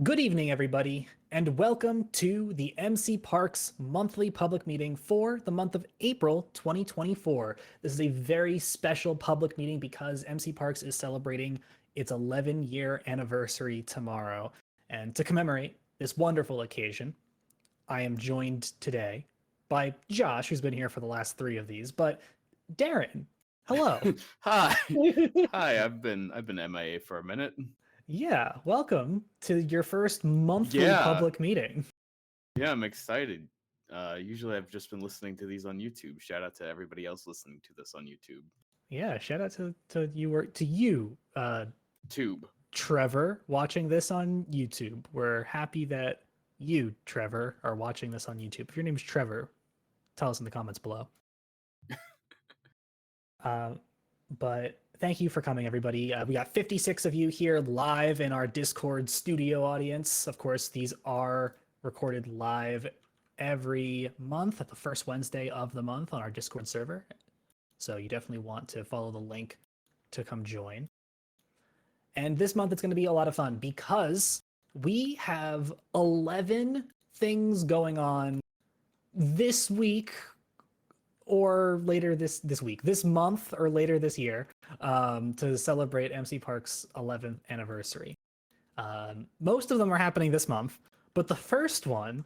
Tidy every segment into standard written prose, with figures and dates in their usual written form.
Good evening, everybody, and welcome to the MCParks monthly public meeting for the month of April 2024. This is a very special public meeting because MCParks is celebrating its 11-year anniversary tomorrow. And to commemorate this wonderful occasion, I am joined today by Josh, who's been here for the last three of these, but Darren, hello. Hi. Hi, I've been MIA for a minute. Yeah, welcome to your first monthly Yeah. public meeting. Yeah, I'm excited. Usually I've just been listening to these on YouTube. Shout out to everybody else listening to this on YouTube. Yeah, shout out to you, Tube. Trevor, watching this on YouTube. We're happy that you, Trevor, are watching this on YouTube. If your name's Trevor, tell us in the comments below. But thank you for coming, everybody. We got 56 of you here live in our Discord studio audience. Of course, these are recorded live every month at the first Wednesday of the month on our Discord server. So you definitely want to follow the link to come join. And this month it's going to be a lot of fun because we have 11 things going on this week or later this week, this month or later this year, to celebrate MCParks' 11th anniversary. Most of them are happening this month, but the first one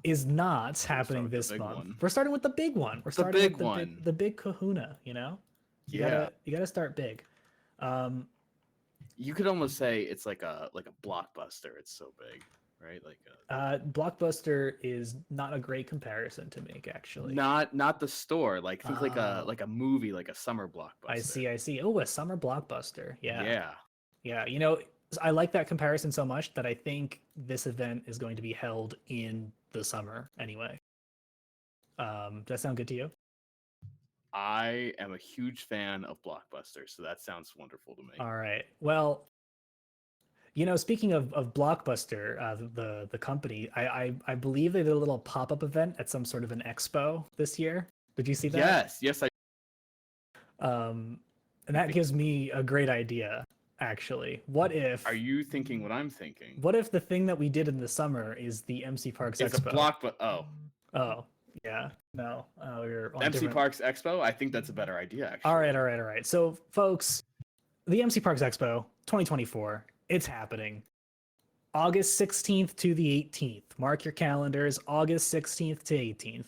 is not happening this month. We're starting with the big one. We're starting with the big kahuna, you know? You gotta start big. You could almost say it's like a blockbuster. It's so big, right? Blockbuster is not a great comparison to make, actually. Not the store. Think like a movie, like a summer blockbuster. I see. Oh, a summer blockbuster. Yeah. Yeah. You know, I like that comparison so much that I think this event is going to be held in the summer anyway. Does that sound good to you? I am a huge fan of blockbusters, so that sounds wonderful to me. All right. Well, you know, speaking of Blockbuster, the company, I believe they did a little pop-up event at some sort of an expo this year. Did you see that? Yes, I. And that gives me a great idea, actually. What if? Are you thinking what I'm thinking? What if the thing that we did in the summer is the MCParks Expo? It's a blockbuster. Oh, yeah. No. We're on MCParks Expo? I think that's a better idea, actually. All right. So, folks, the MCParks Expo 2024, it's happening. August 16th to the 18th. Mark your calendars, August 16th to 18th.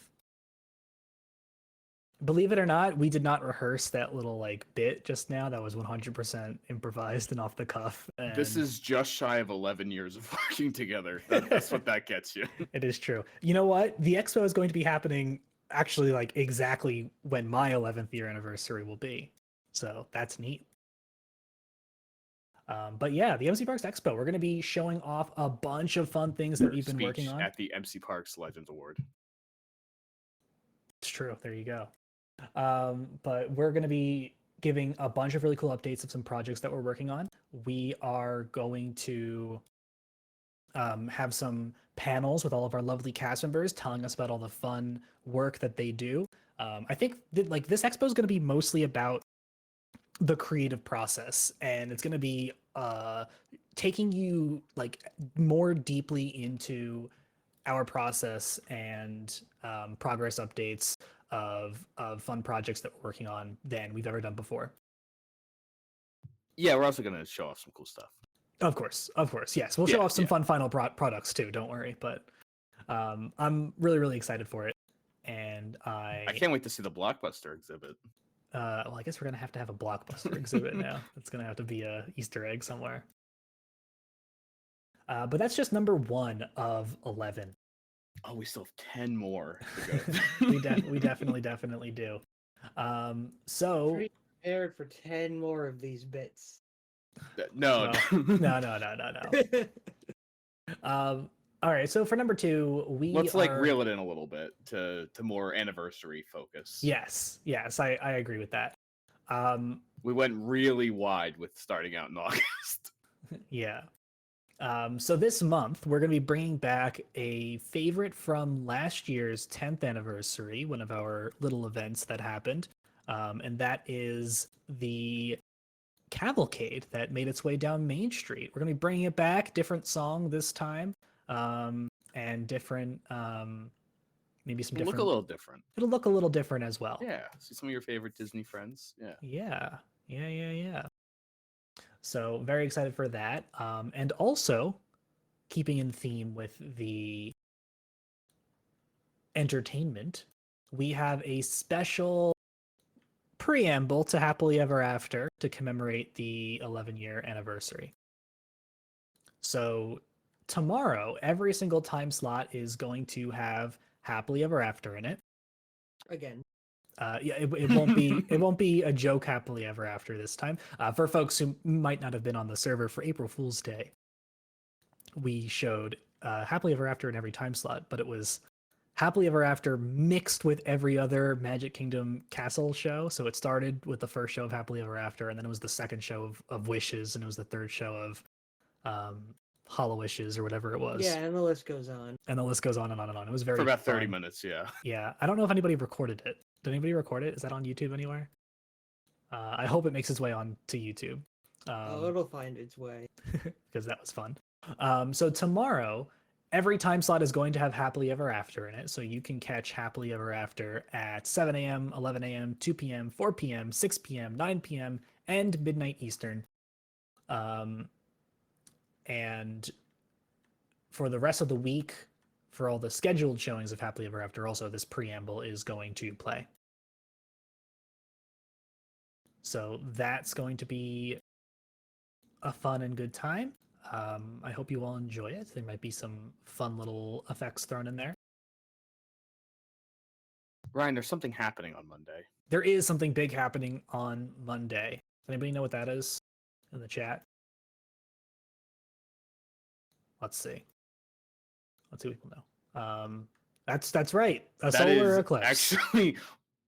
Believe it or not, we did not rehearse that little bit just now. That was 100% improvised and off the cuff. And this is just shy of 11 years of working together. That's what that gets you. It is true. You know what? The expo is going to be happening actually exactly when my 11th year anniversary will be. So that's neat. But yeah, the MCParks Expo, we're going to be showing off a bunch of fun things that we've been working on. At the MCParks Legends Award. It's true. There you go. But we're going to be giving a bunch of really cool updates of some projects that we're working on. We are going to have some panels with all of our lovely cast members telling us about all the fun work that they do. I think that this expo is going to be mostly about the creative process, and it's going to be taking you more deeply into our process and progress updates of fun projects that we're working on than we've ever done before. Yeah, we're also going to show off some cool stuff. Of course, yes. We'll show off some fun final products too, don't worry. But I'm really excited for it, and I can't wait to see the Blockbuster exhibit. Well, I guess we're going to have a Blockbuster exhibit now. It's going to have to be a Easter egg somewhere. But that's just number 1 of 11. Oh, we still have 10 more to go. we definitely do. So prepared for 10 more of these bits. No. All right, so for number 2, let's reel it in a little bit to more anniversary focus. Yes, I agree with that. We went really wide with starting out in August. Yeah. So this month, we're going to be bringing back a favorite from last year's 10th anniversary, one of our little events that happened. And that is the cavalcade that made its way down Main Street. We're going to be bringing it back, different song this time, and different, maybe some It'll different. look a little different. It'll look a little different as well. Yeah, see some of your favorite Disney friends. Yeah. Yeah. So very excited for that. And also keeping in theme with the entertainment, we have a special preamble to Happily Ever After to commemorate the 11-year anniversary. So tomorrow, every single time slot is going to have Happily Ever After in it. Again. Yeah, it won't be a joke Happily Ever After this time. For folks who might not have been on the server for April Fool's Day, we showed Happily Ever After in every time slot, but it was Happily Ever After mixed with every other Magic Kingdom castle show. So it started with the first show of Happily Ever After, and then it was the second show of Wishes, and it was the third show of Hollow Wishes or whatever it was. Yeah, and the list goes on. And the list goes on and on and on. It was very For about 30 fun. minutes, yeah. Yeah, I don't know if anybody recorded it. Did anybody record it? Is that on YouTube anywhere? I hope it makes its way on to YouTube. It'll find its way. Because that was fun. So tomorrow, every time slot is going to have Happily Ever After in it. So you can catch Happily Ever After at 7 a.m., 11 a.m., 2 p.m., 4 p.m., 6 p.m., 9 p.m., and midnight Eastern. And for the rest of the week, for all the scheduled showings of Happily Ever After, also this preamble is going to play. So that's going to be a fun and good time. I hope you all enjoy it. There might be some fun little effects thrown in there. Ryan, there's something happening on Monday. There is something big happening on Monday. Does anybody know what that is in the chat? Let's see. Let's see what people know. That's right. A That solar is eclipse. actually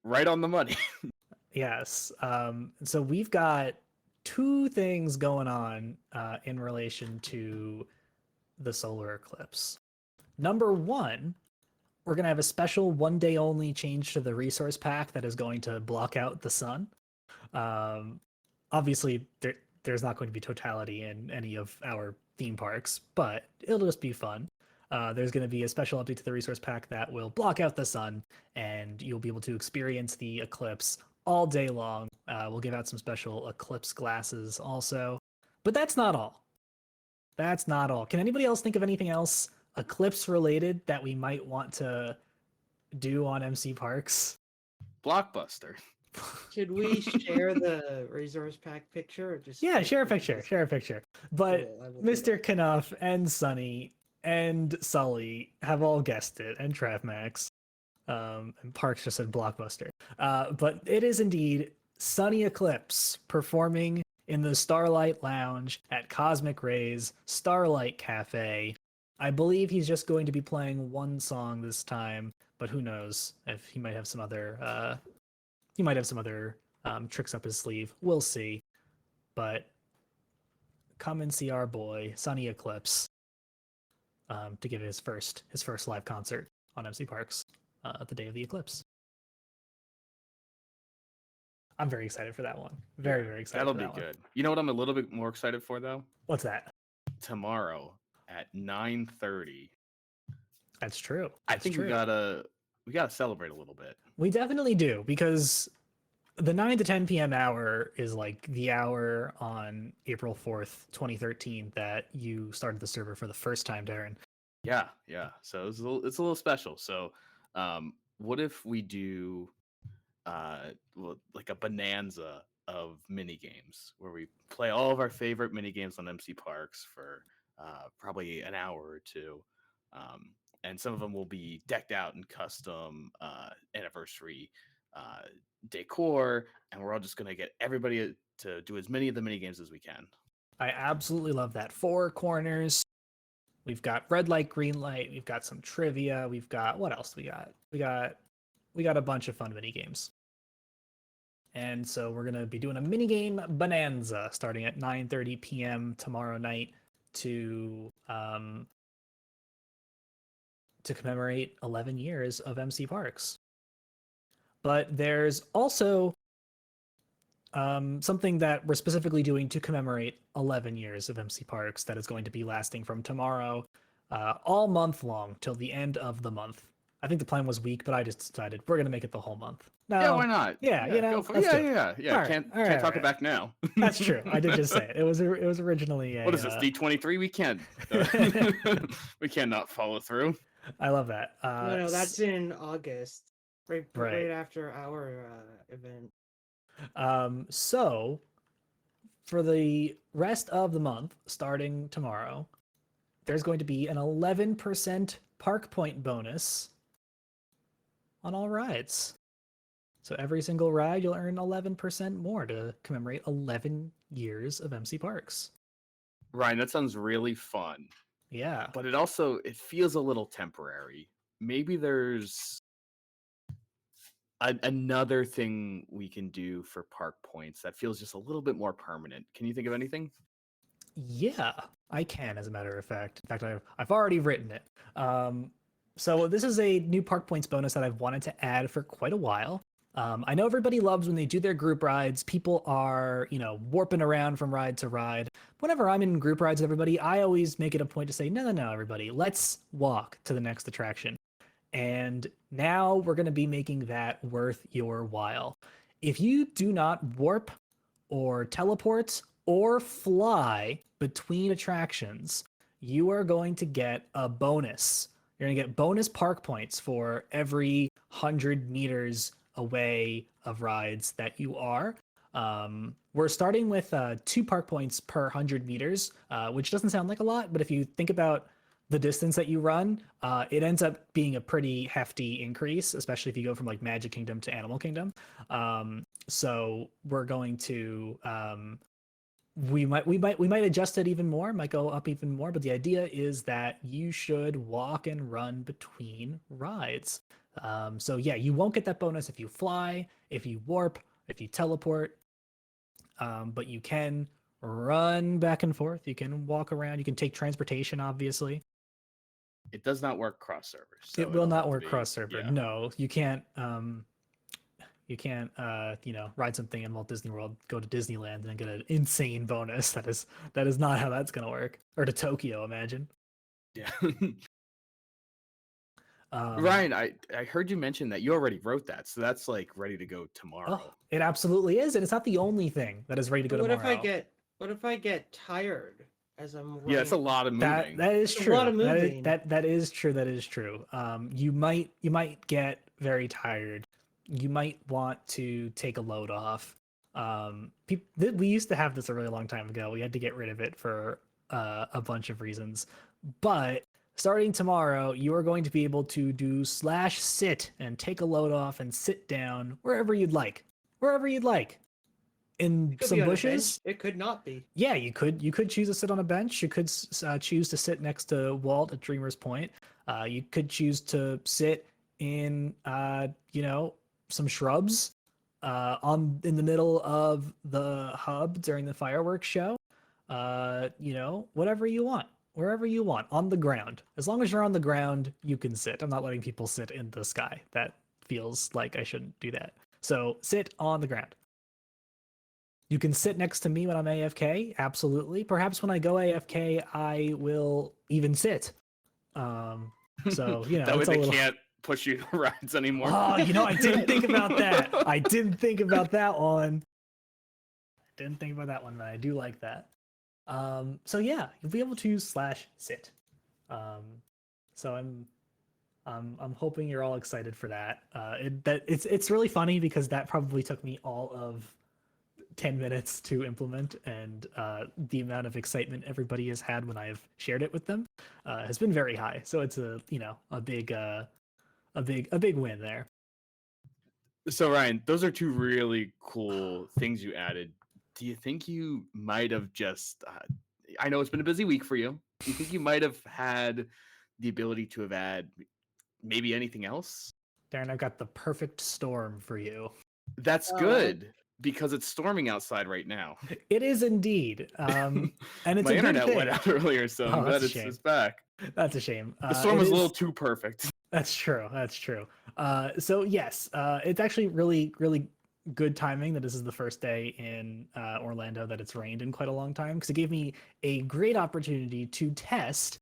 right on the money. Yes. So we've got two things going on in relation to the solar eclipse. Number one, we're going to have a special 1 day only change to the resource pack that is going to block out the sun. Obviously, there's not going to be totality in any of our theme parks, but it'll just be fun. There's going to be a special update to the resource pack that will block out the sun, and you'll be able to experience the eclipse all day long. We'll give out some special eclipse glasses also. But that's not all. That's not all. Can anybody else think of anything else eclipse related that we might want to do on MC Parks? Blockbuster. Should we share the resource pack picture? Or just Yeah, share a picture. Share a picture. But I will do Mr. Knuff and Sunny and Sully have all guessed it, and Travmax. And Parks just said Blockbuster. But it is indeed Sunny Eclipse performing in the Starlight Lounge at Cosmic Rays Starlight Cafe. I believe he's just going to be playing one song this time, but who knows if he might have some other tricks up his sleeve. We'll see. But come and see our boy Sunny Eclipse to give his first live concert on MC Parks the day of the eclipse. I'm very excited for that one. Very excited. That'll for be that good. You know what I'm a little bit more excited for though? What's that? Tomorrow at 9:30. That's true. I think we gotta celebrate a little bit. We definitely do, because the 9 to 10 p.m. hour is like the hour on April 4th, 2013 that you started the server for the first time, Darren. Yeah. So it's a little special. So what if we do like a bonanza of mini games where we play all of our favorite mini games on MC Parks for probably an hour or two, and some of them will be decked out in custom anniversary decor, and we're all just gonna get everybody to do as many of the mini games as we can. I absolutely love that. 4 corners. We've got red light, green light. We've got some trivia. We've got, what else we got? We got a bunch of fun mini games. And so we're going to be doing a mini game bonanza starting at 9:30 p.m. tomorrow night to commemorate 11 years of MC Parks. But there's also something that we're specifically doing to commemorate 11 years of MC Parks that is going to be lasting from tomorrow all month long till the end of the month. I think the plan was week, but I just decided we're going to make it the whole month. No, Yeah, why not? Yeah, go for it. let's Yeah, do it. yeah, yeah. All right, Can't all right, talk all it back now. That's true. I did just say it. It was originally a. What is this, D23? We can't. We cannot follow through. I love that. No, that's in August, right Right. after our event. So for the rest of the month, starting tomorrow, there's going to be an 11% park point bonus on all rides. So every single ride, you'll earn 11% more to commemorate 11 years of MC Parks. Ryan, that sounds really fun. Yeah. But it feels a little temporary. Maybe there's another thing we can do for park points that feels just a little bit more permanent. Can you think of anything? Yeah, I can, as a matter of fact. In fact, I've already written it. So this is a new park points bonus that I've wanted to add for quite a while. I know everybody loves when they do their group rides. People are, warping around from ride to ride. Whenever I'm in group rides with everybody, I always make it a point to say, no, everybody, let's walk to the next attraction. And now we're going to be making that worth your while. If you do not warp or teleport or fly between attractions, you are going to get a bonus. You're going to get bonus park points for every 100 meters away of rides that you are. We're starting with 2 park points per 100 meters, which doesn't sound like a lot, but if you think about the distance that you run, it ends up being a pretty hefty increase, especially if you go from like Magic Kingdom to Animal Kingdom. So we're going to we might adjust it even more, might go up even more, but the idea is that you should walk and run between rides. So yeah, you won't get that bonus if you fly, if you warp, if you teleport, but you can run back and forth. You can walk around. You can take transportation, obviously. It does not work cross servers. So it will not work cross server. Yeah. No, you can't. You can't, ride something in Walt Disney World, go to Disneyland, and then get an insane bonus. That is not how that's gonna work. Or to Tokyo, imagine. Yeah. Ryan, I heard you mention that you already wrote that, so that's like ready to go tomorrow. Oh, it absolutely is, and it's not the only thing that is ready to go tomorrow. What if I get tired as I'm running? Yeah, it's a lot of moving. That is true. A lot of moving. That is true. That is true. You might get very tired. You might want to take a load off. We used to have this a really long time ago. We had to get rid of it for a bunch of reasons. But starting tomorrow, you are going to be able to do /sit and take a load off and sit down wherever you'd like. In some bushes. It could not be. Yeah, you could choose to sit on a bench. You could choose to sit next to Walt at Dreamer's Point. You could choose to sit in some shrubs in the middle of the hub during the fireworks show. Whatever you want, wherever you want, on the ground. As long as you're on the ground, you can sit. I'm not letting people sit in the sky. That feels like I shouldn't do that. So sit on the ground. You can sit next to me when I'm AFK, absolutely. Perhaps when I go AFK, I will even sit. So that way they can't push you to rides anymore. Oh, I didn't think about that. I didn't think about that one. But I do like that. So yeah, you'll be able to use /sit. So I'm hoping you're all excited for that. It's really funny because that probably took me all of 10 minutes to implement, and the amount of excitement everybody has had when I've shared it with them has been very high. So it's a big win there. So Ryan, those are 2 really cool things you added. Do you think you might have just I know it's been a busy week for you. Do you think you might have had the ability to have added maybe anything else? Darren, I've got the perfect storm for you. That's good. Because it's storming outside right now. It is indeed. And it's my internet went out earlier, so I'm glad it's back. That's a shame. The storm was a little too perfect. That's true. So yes, it's actually really, really good timing that this is the first day in Orlando that it's rained in quite a long time, because it gave me a great opportunity to test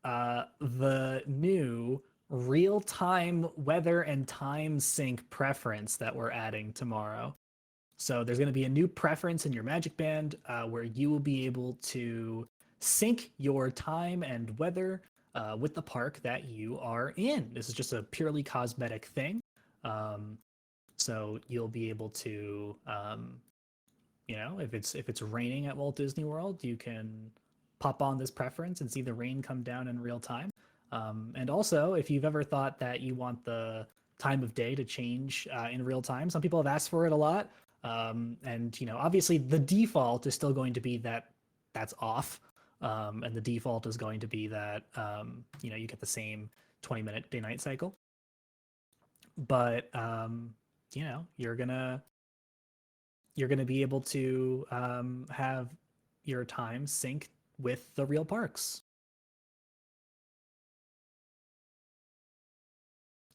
the new real-time weather and time sync preference that we're adding tomorrow. So there's going to be a new preference in your Magic Band where you will be able to sync your time and weather with the park that you are in. This is just a purely cosmetic thing. So you'll be able to, if it's raining at Walt Disney World, you can pop on this preference and see the rain come down in real time. And also, if you've ever thought that you want the time of day to change in real time, some people have asked for it a lot. And obviously the default is still going to be that's off. And the default is going to be that you get the same 20-minute day-night cycle. But you're gonna be able to have your time sync with the real parks.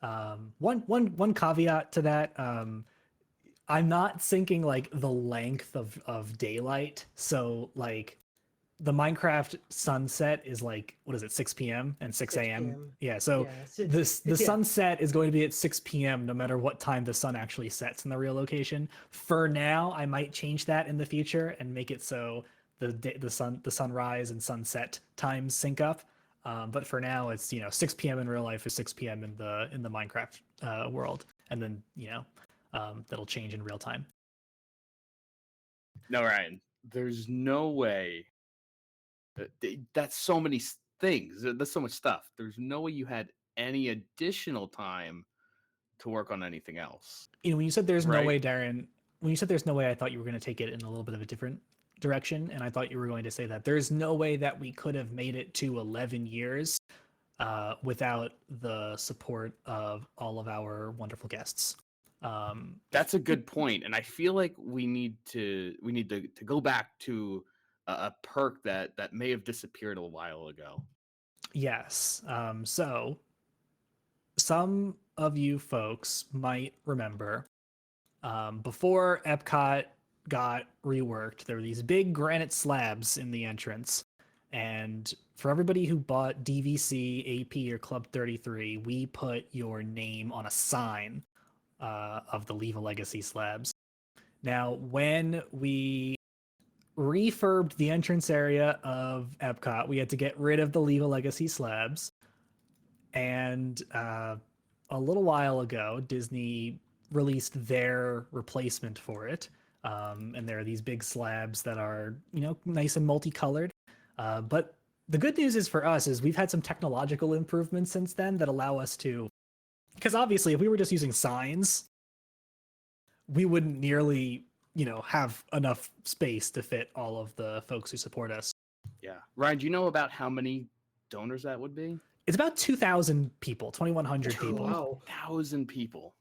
One caveat to that, I'm not syncing like the length of daylight. So like the Minecraft sunset is like, what is it, 6 p.m. and 6 a.m. Yeah, so the sunset is going to be at 6 p.m. no matter what time the sun actually sets in the real location. For now, I might change that in the future and make it so the sunrise and sunset times sync up. But for now, it's 6 p.m. in real life is 6 p.m. in the Minecraft world, and then that'll change in real time. No, Ryan, there's no way. That's so many things. That's so much stuff. There's no way you had any additional time to work on anything else. When you said there's no way, Darren, when you said there's no way, I thought you were going to take it in a little bit of a different direction. And I thought you were going to say that there's no way that we could have made it to 11 years without the support of all of our wonderful guests. That's a good point. And I feel like we need to go back to a perk that may have disappeared a while ago. Yes. So some of you folks might remember before Epcot got reworked, there were these big granite slabs in the entrance. And for everybody who bought DVC, AP, or Club 33, we put your name on a sign of the Leave a Legacy slabs. Now, when we refurbed the entrance area of Epcot, we had to get rid of the Leave a Legacy slabs. And a little while ago, Disney released their replacement for it. And there are these big slabs that are, nice and multicolored. But the good news is for us is we've had some technological improvements since then that allow us to, because obviously if we were just using signs, we wouldn't nearly, have enough space to fit all of the folks who support us. Yeah. Ryan, do you know about how many donors that would be? It's about 2,000 people, 2,100 people. Wow. 1,000 people.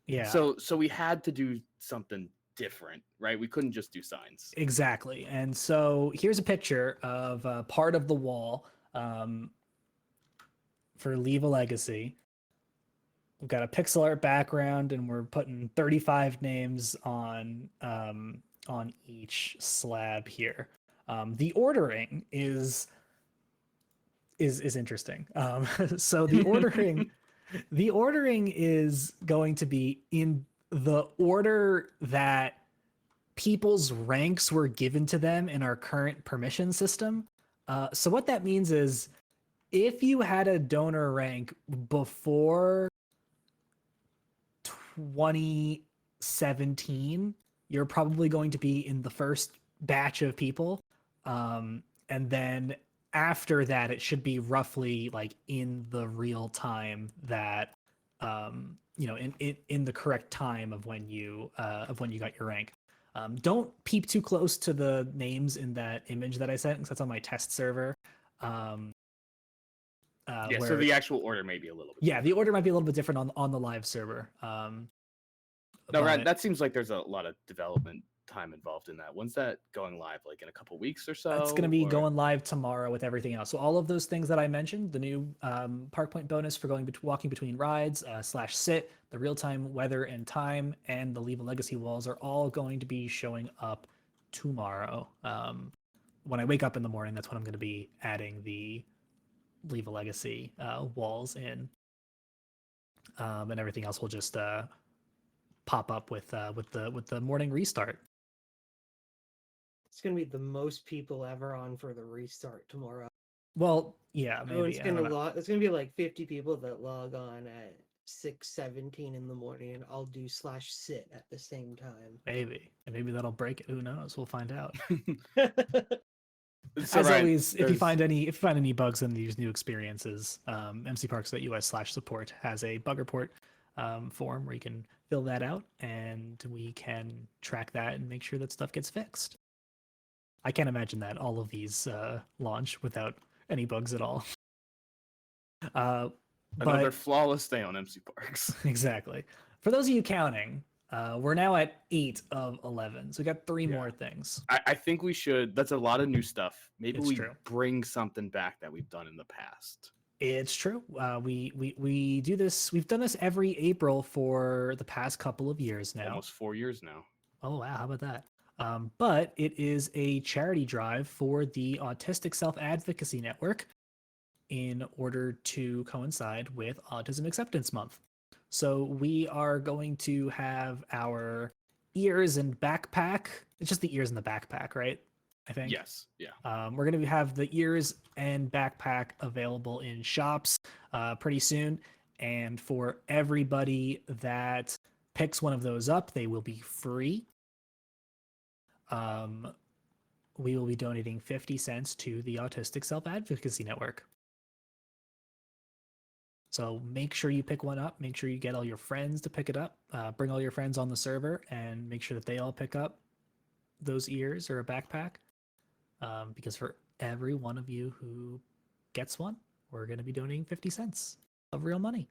Yeah. So we had to do something different, right? We couldn't just do signs. Exactly. And so here's a picture of part of the wall for Leave a Legacy. We've got a pixel art background, and we're putting 35 names on each slab here. The ordering is interesting. So the ordering is going to be in the order that people's ranks were given to them in our current permission system. So what that means is if you had a donor rank before 2017, you're probably going to be in the first batch of people. And then after that, it should be roughly like in the real time that, in the correct time of when you got your rank. Don't peep too close to the names in that image that I sent, because that's on my test server. So the actual order may be a little bit different. The order might be a little bit different on the live server. No, Ryan, that seems like there's a lot of development time involved in that. When's that going live? Like in a couple weeks or so? It's going to be or- going live tomorrow with everything else. So all of those things that I mentioned, the new park point bonus for walking between rides / sit, the real time weather and time, and the Leave a Legacy walls are all going to be showing up tomorrow. When I wake up in the morning, that's when I'm going to be adding the Leave a Legacy walls in, and everything else will just pop up with the morning restart. It's gonna be the most people ever on for the restart tomorrow. Well, yeah, Everyone's maybe. I don't gonna know. log. It's gonna be like 50 people that log on at 6:17 in the morning, and I'll do /sit at the same time. Maybe, and maybe that'll break it. Who knows? We'll find out. So, As Ryan, always, if you there's- find any bugs in these new experiences, mcparks.us/support has a bug report form where you can fill that out, and we can track that and make sure that stuff gets fixed. I can't imagine that all of these launch without any bugs at all. another But flawless day on MC Parks. exactly. For those of you counting, we're now at 8 of 11. So we got 3 Yeah. more things. I think we should. That's a lot of new stuff. Maybe It's we true. bring something back that we've done in the past. It's true. We do this. We've done this every April for the past couple of years now. Almost 4 years now. Oh wow, how about that? But it is a charity drive for the Autistic Self Advocacy Network in order to coincide with Autism Acceptance Month. So we are going to have our ears and backpack. It's just the ears and the backpack, right? I think. Yes. Yeah. We're going to have the ears and backpack available in shops pretty soon. And for everybody that picks one of those up, they will be free. We will be donating 50 cents to the Autistic Self Advocacy Network. So make sure you pick one up. Make sure you get all your friends to pick it up. Bring all your friends on the server and make sure that they all pick up those ears or a backpack. Because for every one of you who gets one, we're going to be donating 50 cents of real money.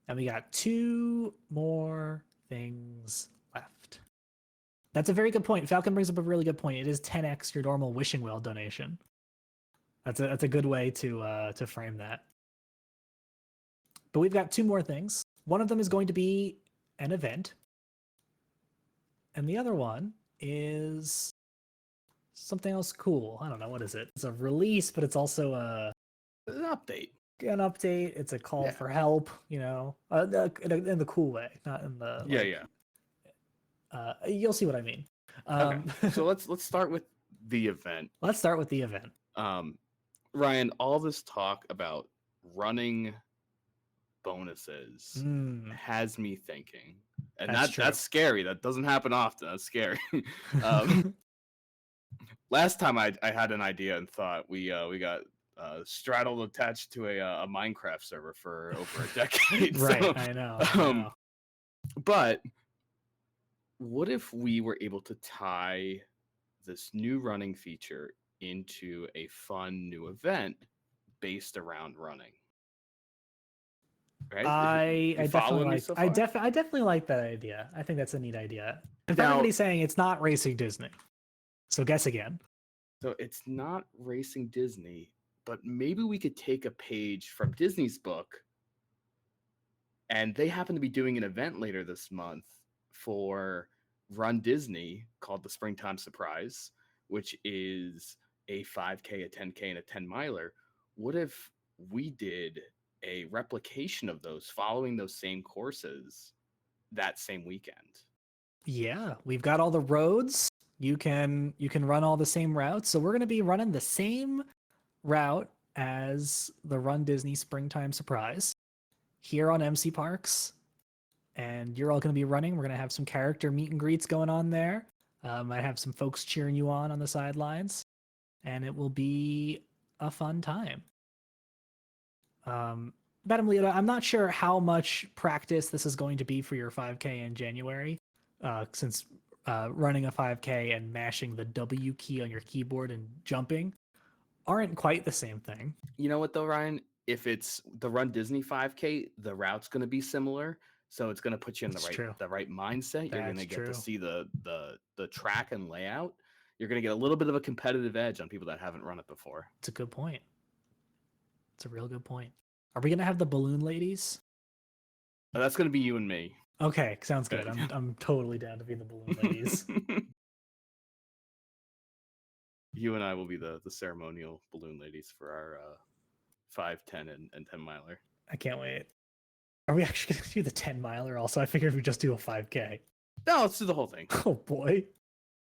And we got 2 more things left. That's a very good point. Falcon brings up a really good point. It is 10x your normal wishing well donation. That's a good way to frame that. But we've got 2 more things. One of them is going to be an event, and the other one is something else cool. I don't know, what is it? It's a release, but it's also An update. an update. It's a call Yeah. for help. You know, in the cool way, not in the Yeah. You'll see what I mean. Okay. So let's start with the event. Let's start with the event. Ryan, all this talk about running bonuses has me thinking, and that's scary. That doesn't happen often. That's scary. Last time I had an idea and thought we got straddled attached to a Minecraft server for over a decade. Right, So, I know. But what if we were able to tie this new running feature into a fun new event based around running? Right? I following me definitely like. so I far? definitely like that idea. I think that's a neat idea. And Now- everybody's saying it's not Racing Disney. So guess again. So it's not Racing Disney, but maybe we could take a page from Disney's book, and they happen to be doing an event later this month for Run Disney called the Springtime Surprise, which is a 5K, a 10K, and a 10 miler. What if we did a replication of those following those same courses that same weekend? Yeah, we've got all the roads. You can run all the same routes. So we're going to be running the same route as the Run Disney Springtime Surprise here on MC Parks. And you're all going to be running. We're going to have some character meet and greets going on there. I have some folks cheering you on the sidelines. And it will be a fun time. Madam Lita, I'm not sure how much practice this is going to be for your 5K in January, since running a 5K and mashing the W key on your keyboard and jumping aren't quite the same thing. You know what though, Ryan? If it's the Run Disney 5K, the route's going to be similar. So it's going to put you in That's the true. right mindset. You're going to That's get to true. see the track and layout. You're going to get a little bit of a competitive edge on people that haven't run it before. It's a good point. It's a real good point. Are we gonna have the balloon ladies? That's going to be you and me. Okay, sounds good. I'm totally down to be the balloon ladies. You and I will be the ceremonial balloon ladies for our 5, 10, and 10 miler. I can't wait. Are we actually gonna do the 10 miler also? I figured we'd just do a 5K. No, let's do the whole thing. Oh boy.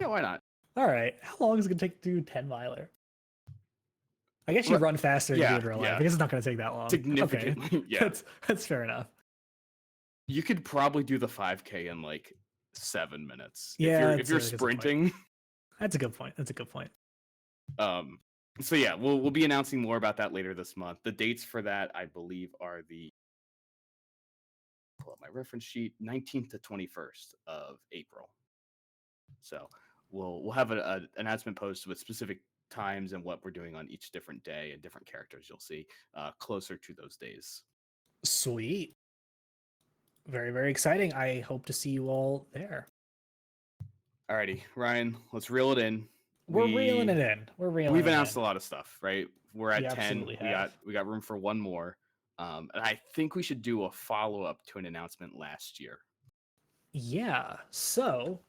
Yeah, why not? All right. How long is it gonna take to do 10 miler? I guess you run faster and do it in real life. I guess it's not gonna take that long. Significantly, okay. yeah. That's fair enough. You could probably do the 5K in like 7 minutes. Yeah, if you're sprinting. That's a good point. That's a good point. So yeah, we'll be announcing more about that later this month. The dates for that, I believe, are pull up my reference sheet, 19th to 21st of April. So we'll have an announcement post with specific times and what we're doing on each different day and different characters you'll see closer to those days. Sweet. Very, very exciting. I hope to see you all there. Alrighty, Ryan, let's reel it in. We're reeling it in. We've announced a lot of stuff, right? We're at 10. Have. We got room for one more. And I think we should do a follow-up to an announcement last year. Yeah. So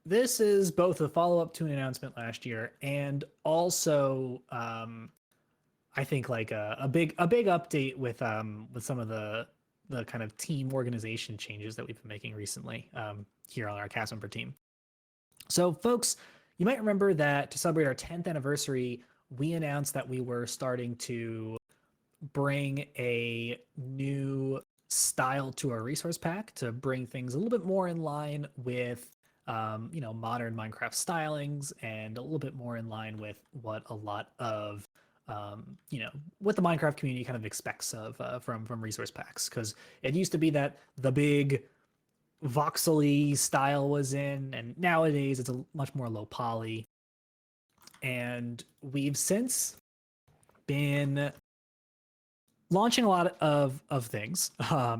this is both a follow-up to an announcement last year and also I think like a big update with some of the kind of team organization changes that we've been making recently here on our cast member team. So folks, you might remember that to celebrate our 10th anniversary, we announced that we were starting to bring a new style to our resource pack to bring things a little bit more in line with modern Minecraft stylings and a little bit more in line with what a lot of what the Minecraft community kind of expects of from resource packs, because it used to be that the big voxely style was in, and nowadays it's a much more low poly. And we've since been launching a lot of things.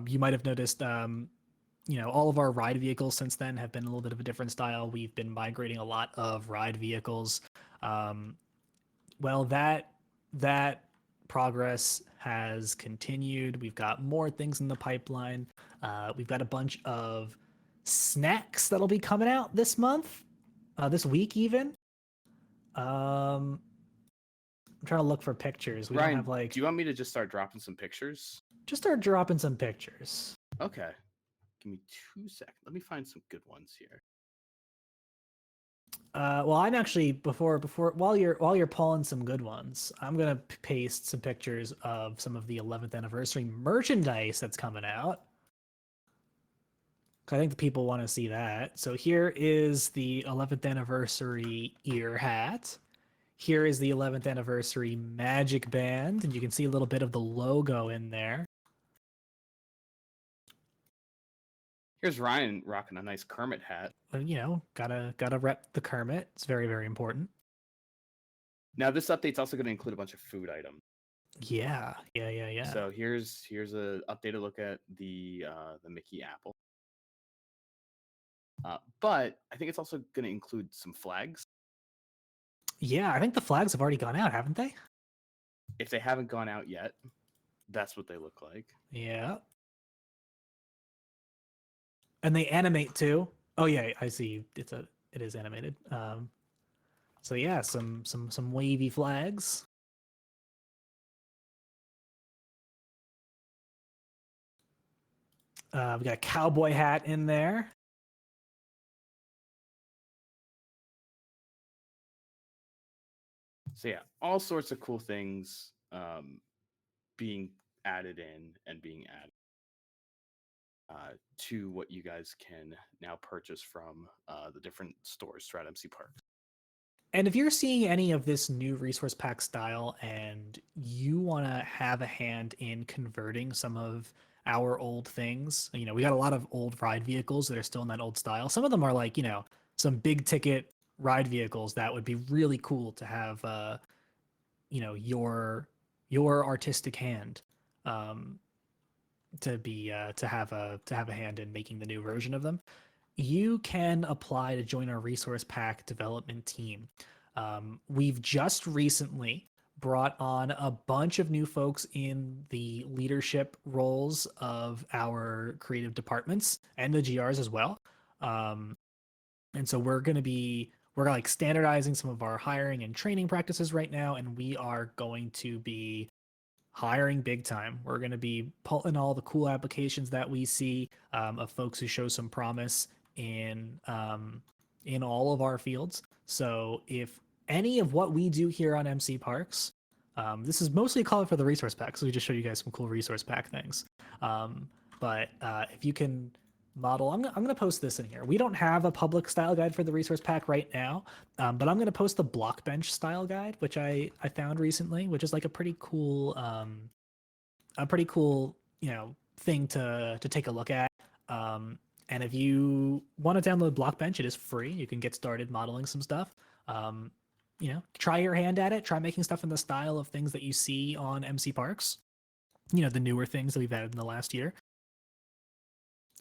You might have noticed, all of our ride vehicles since then have been a little bit of a different style. We've been migrating a lot of ride vehicles. Well, that progress has continued. We've got more things in the pipeline. We've got a bunch of snacks that'll be coming out this month, this week even. I'm trying to look for pictures. We Ryan, don't have do you want me to just start dropping some pictures? Just start dropping some pictures. Okay. Give me 2 seconds. Let me find some good ones here. Well, I'm actually while you're pulling some good ones, I'm gonna paste some pictures of some of the 11th anniversary merchandise that's coming out. I think the people want to see that. So here is the 11th anniversary ear hat. Here is the 11th anniversary magic band, and you can see a little bit of the logo in there. Here's Ryan rocking a nice Kermit hat. Gotta rep the Kermit. It's very, very important. Now this update's also going to include a bunch of food items. Yeah. So here's a updated look at the Mickey apple. But I think it's also going to include some flags. Yeah, I think the flags have already gone out, haven't they? If they haven't gone out yet, that's what they look like. Yeah. And they animate too. Oh yeah, I see. It is animated. So yeah, some wavy flags. We got a cowboy hat in there. So yeah, all sorts of cool things being added in and being added to what you guys can now purchase from the different stores throughout MCParks. And if you're seeing any of this new resource pack style and you want to have a hand in converting some of our old things, we got a lot of old ride vehicles that are still in that old style. Some of them are like, some big ticket ride vehicles that would be really cool to have, your artistic hand. to have a hand in making the new version of them, you can apply to join our resource pack development team. We've just recently brought on a bunch of new folks in the leadership roles of our creative departments and the GRs as well. Um, and so we're like standardizing some of our hiring and training practices right now, and we are going to be hiring big time. We're going to be pulling all the cool applications that we see of folks who show some promise in all of our fields. So if any of what we do here on MC Parks, this is mostly a call for the resource pack, so we just show you guys some cool resource pack things. But if you can model, I'm going to post this in here. We don't have a public style guide for the resource pack right now, but I'm going to post the block bench style guide, which I found recently, which is like a pretty cool thing to take a look at. And if you want to download Blockbench, it is free. You can get started modeling some stuff. Try your hand at it. Try making stuff in the style of things that you see on MC Parks. The newer things that we've added in the last year.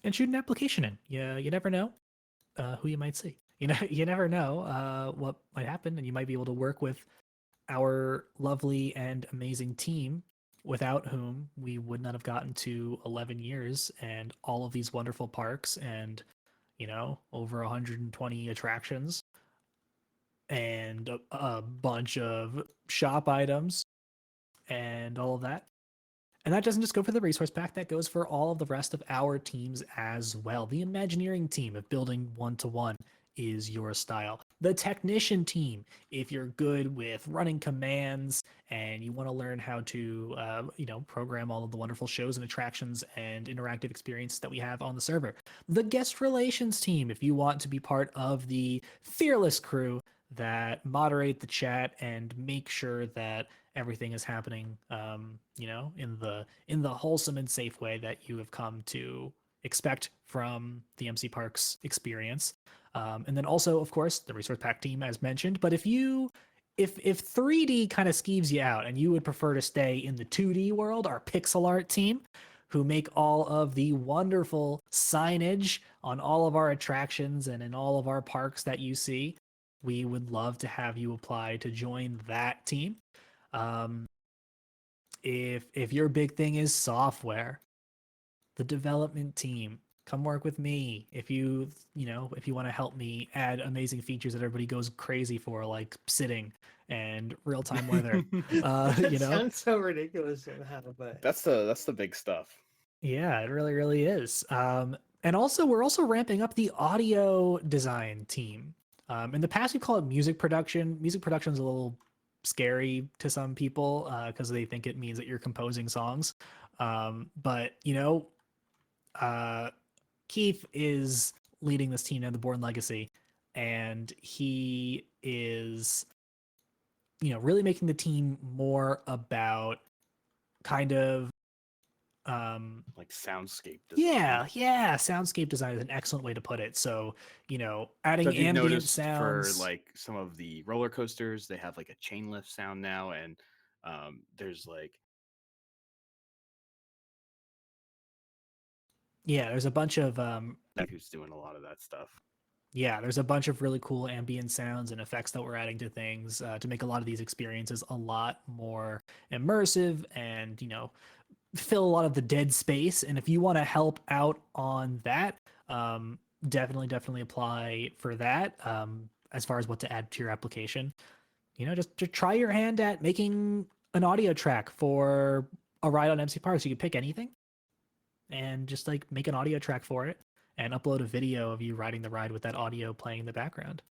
And shoot an application in. You never know who you might see. You never know what might happen, and you might be able to work with our lovely and amazing team, without whom we would not have gotten to 11 years and all of these wonderful parks and over 120 attractions and a bunch of shop items and all of that. And that doesn't just go for the resource pack, that goes for all of the rest of our teams as well. The Imagineering team, if building one-to-one is your style. The technician team, if you're good with running commands and you want to learn how to, program all of the wonderful shows and attractions and interactive experiences that we have on the server. The guest relations team, if you want to be part of the fearless crew that moderate the chat and make sure that everything is happening, in the wholesome and safe way that you have come to expect from the MC Parks experience. And then also, of course, the resource pack team, as mentioned. But if 3D kind of skeeves you out and you would prefer to stay in the 2D world, our pixel art team, who make all of the wonderful signage on all of our attractions and in all of our parks that you see, we would love to have you apply to join that team. If your big thing is software, the development team, come work with me. If you want to help me add amazing features that everybody goes crazy for, like sitting and real-time weather. That sounds so ridiculous somehow, but That's the big stuff. Yeah, it really, really is. And also, we're also ramping up the audio design team. In the past, we call it music production. Music production is a little scary to some people because they think it means that you're composing songs. But Keith is leading this team at the Born Legacy, and he is, really making the team more about kind of like soundscape design. Yeah, soundscape design is an excellent way to put it. So adding So if you've ambient noticed sounds for like some of the roller coasters, they have like a chain lift sound now, and there's like there's a bunch of who's doing a lot of that stuff. Yeah, there's a bunch of really cool ambient sounds and effects that we're adding to things to make a lot of these experiences a lot more immersive and fill a lot of the dead space. And if you want to help out on that, definitely apply for that. As far as what to add to your application, just to try your hand at making an audio track for a ride on MC Parks. You can pick anything and just like make an audio track for it and upload a video of you riding the ride with that audio playing in the background.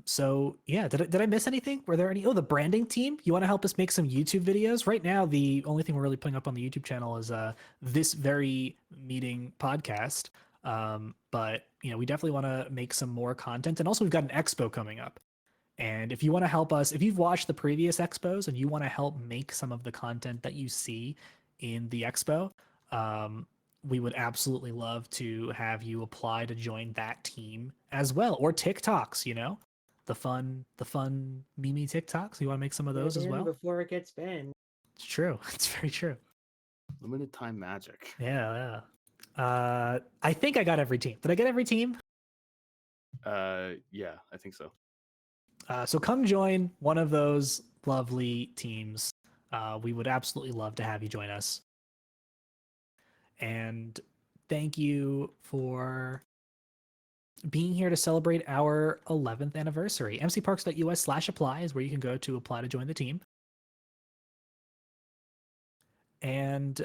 So yeah, did I miss anything? Were there any? Oh, the branding team. You want to help us make some YouTube videos? Right now, the only thing we're really putting up on the YouTube channel is this very meeting podcast. But we definitely want to make some more content, and also we've got an expo coming up. And if you want to help us, if you've watched the previous expos and you want to help make some of the content that you see in the expo, we would absolutely love to have you apply to join that team as well. Or TikToks, the fun Mimi TikToks. You want to make some of those as well? before it gets banned. It's true. It's very true. Limited time magic. Yeah. I think I got every team. Did I get every team? Yeah, I think so. So come join one of those lovely teams. We would absolutely love to have you join us. And thank you for being here to celebrate our 11th anniversary. mcparks.us/apply is where you can go to apply to join the team. And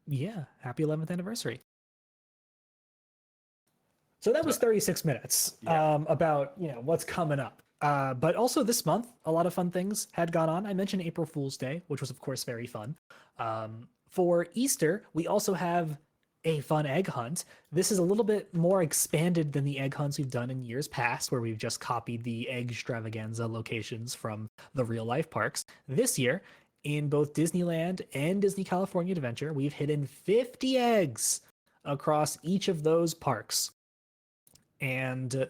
yeah, happy 11th anniversary. So that was 36 minutes about, what's coming up. But also this month, a lot of fun things had gone on. I mentioned April Fool's Day, which was, of course, very fun. For Easter, we also have a fun egg hunt. This is a little bit more expanded than the egg hunts we've done in years past, where we've just copied the egg extravaganza locations from the real life parks. This year, in both Disneyland and Disney California Adventure, we've hidden 50 eggs across each of those parks. And,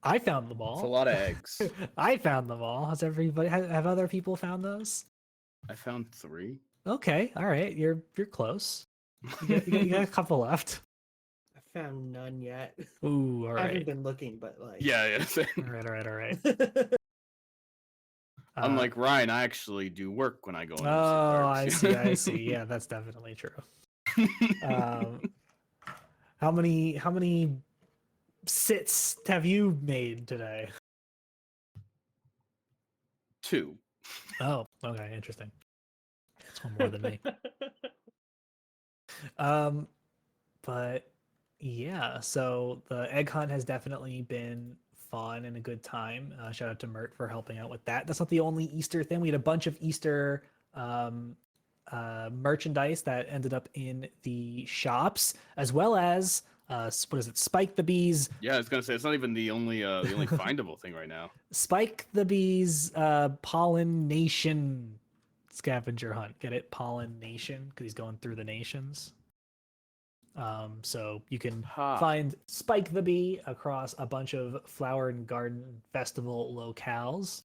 I found them all. It's a lot of eggs. I found them all. Has everybody? Have other people found those? I found 3. Okay, all right. You're close. You got a couple left. I found none yet. Ooh, all I haven't right. been looking, but like. Yeah. All right. Unlike Ryan, I actually do work when I go. Oh, I see. Yeah, that's definitely true. How many sits have you made today? 2. Oh, okay, interesting. That's one more than me. But yeah, so the egg hunt has definitely been fun and a good time. Shout out to Mert for helping out with that. That's not the only Easter thing. We had a bunch of Easter merchandise that ended up in the shops, as well as what is it? Spike the Bees. Yeah, I was gonna say it's not even the only findable thing right now. Spike the Bees pollination scavenger hunt. Get it? Pollination, because he's going through the nations. So you can find Spike the Bee across a bunch of flower and garden festival locales.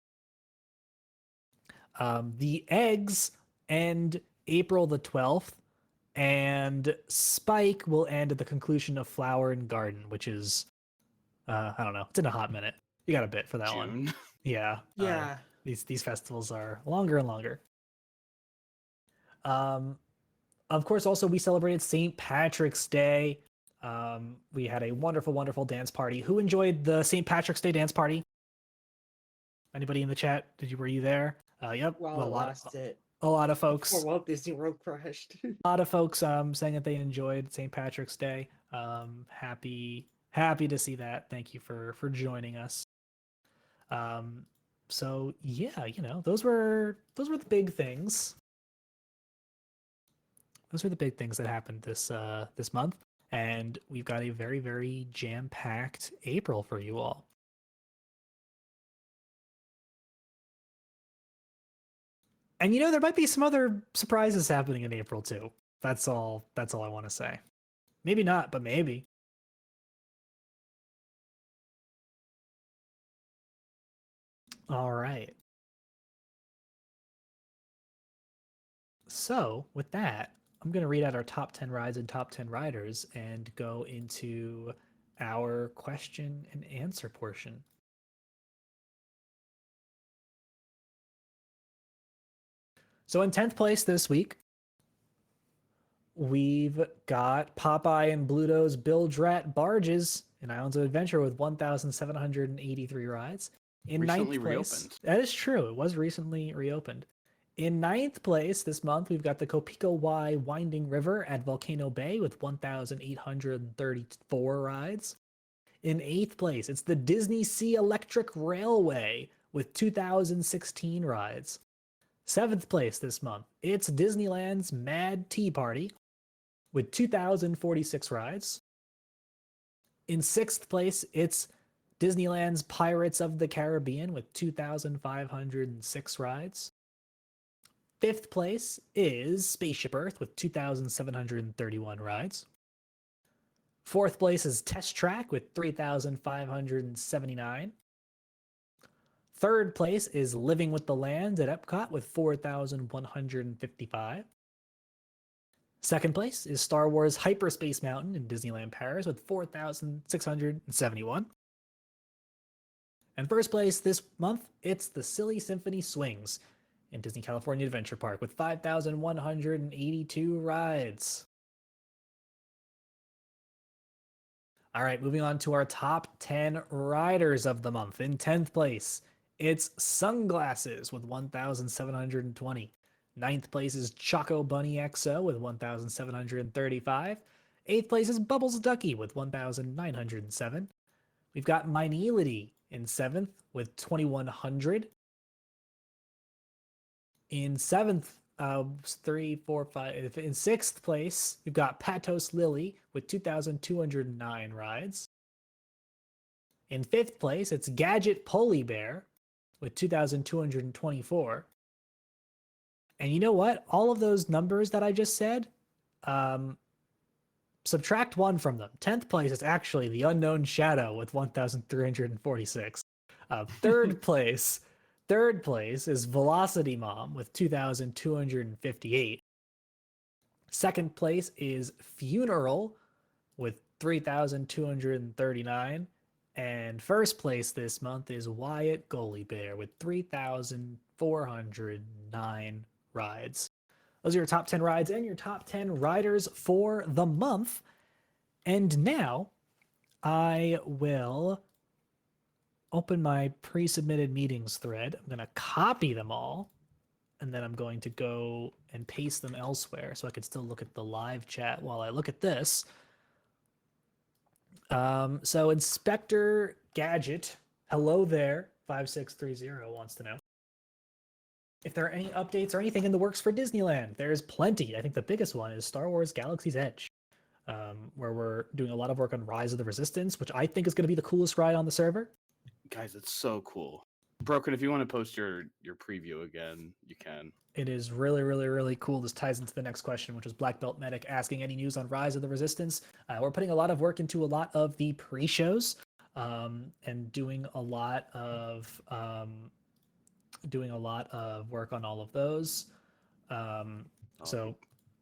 The eggs end April the 12th, and Spike will end at the conclusion of Flower and Garden, which is, I don't know, it's in a hot minute. You got a bit for that June. one. Yeah. Yeah. These festivals are longer and longer. Of course, also we celebrated St. Patrick's Day. We had a wonderful dance party. Who enjoyed the St. Patrick's Day dance party? Anybody in the chat? Were you there? Yep. Well, I lost it. A lot of folks. Before Walt Disney World crashed. A lot of folks saying that they enjoyed St. Patrick's Day. Happy to see that. Thank you for joining us. So yeah, those were the big things. Those were the big things that happened this month, and we've got a very, very jam-packed April for you all. And there might be some other surprises happening in April too. That's all I want to say. Maybe not, but maybe. All right. So, with that, I'm going to read out our top 10 rides and top 10 riders and go into our question and answer portion. So in 10th place this week, we've got Popeye and Bluto's Bilge Rat Barges in Islands of Adventure with 1,783 rides. In Recently 9th place, reopened. that is true. It was recently reopened. In 9th place this month, we've got the Copico Y Winding River at Volcano Bay with 1,834 rides. In 8th place, it's the Disney Sea Electric Railway with 2,016 rides. 7th place this month, it's Disneyland's Mad Tea Party with 2,046 rides. In 6th place, it's Disneyland's Pirates of the Caribbean with 2,506 rides. 5th place is Spaceship Earth with 2,731 rides. 4th place is Test Track with 3,579. Third place is Living with the Land at Epcot with 4,155. Second place is Star Wars Hyperspace Mountain in Disneyland Paris with 4,671. And first place this month, it's the Silly Symphony Swings in Disney California Adventure Park with 5,182 rides. All right, moving on to our top 10 riders of the month. In 10th place, it's Sunglasses with 1,720. Ninth place is Choco Bunny XO with 1,735. Eighth place is Bubbles Ducky with 1,907. We've got Minelity in seventh with 2,100. In seventh, three, four, five. In sixth place, we've got Patos Lily with 2,209 rides. In fifth place, it's Gadget Poly Bear with 2,224. And you know what? All of those numbers that I just said, subtract one from them. 10th place is actually the Unknown Shadow with 1,346. Third place is Velocity Mom with 2,258. Second place is Funeral with 3,239. And first place this month is Wyatt Goalie Bear with 3,409 rides. Those are your top 10 rides and your top 10 riders for the month. And now I will open my pre-submitted meetings thread. I'm going to copy them all, and then I'm going to go and paste them elsewhere so I can still look at the live chat while I look at this. So Inspector Gadget, hello there, 5630 wants to know if there are any updates or anything in the works for Disneyland. There's plenty. I think the biggest one is Star Wars Galaxy's Edge, where we're doing a lot of work on Rise of the Resistance, which I think is going to be the coolest ride on the server. Guys, it's so cool. Broken, if you want to post your preview again, you can. It is really, really, really cool. This ties into the next question, which was Black Belt Medic asking any news on Rise of the Resistance. We're putting a lot of work into a lot of the pre-shows, and doing a lot of work on all of those. So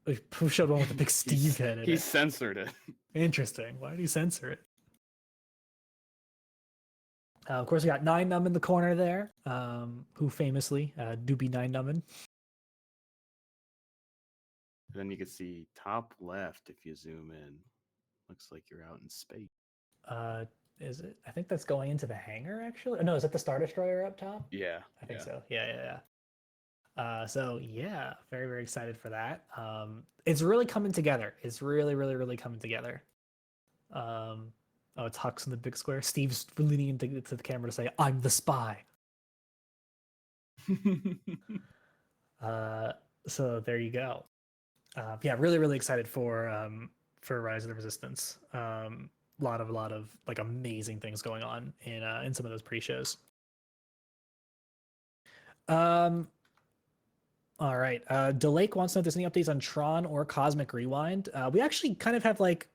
we showed one with the big Steve head in He it. censored it. Interesting. Why did he censor it? Of course, we got Nine Numb in the corner there, who famously do be Nine Nummin'. Then you can see top left if you zoom in. Looks like you're out in space. Is it? I think that's going into the hangar, actually. Oh, no, is that the Star Destroyer up top? Yeah. I think so. Yeah. So yeah, very, very excited for that. It's really coming together. It's really, really, really coming together. Oh, it's Hux in the big square. Steve's leaning into the camera to say, "I'm the spy." So there you go. Yeah, really, really excited for Rise of the Resistance. A lot of like amazing things going on in some of those pre-shows. All right. Delake wants to know if there's any updates on Tron or Cosmic Rewind. We actually kind of have like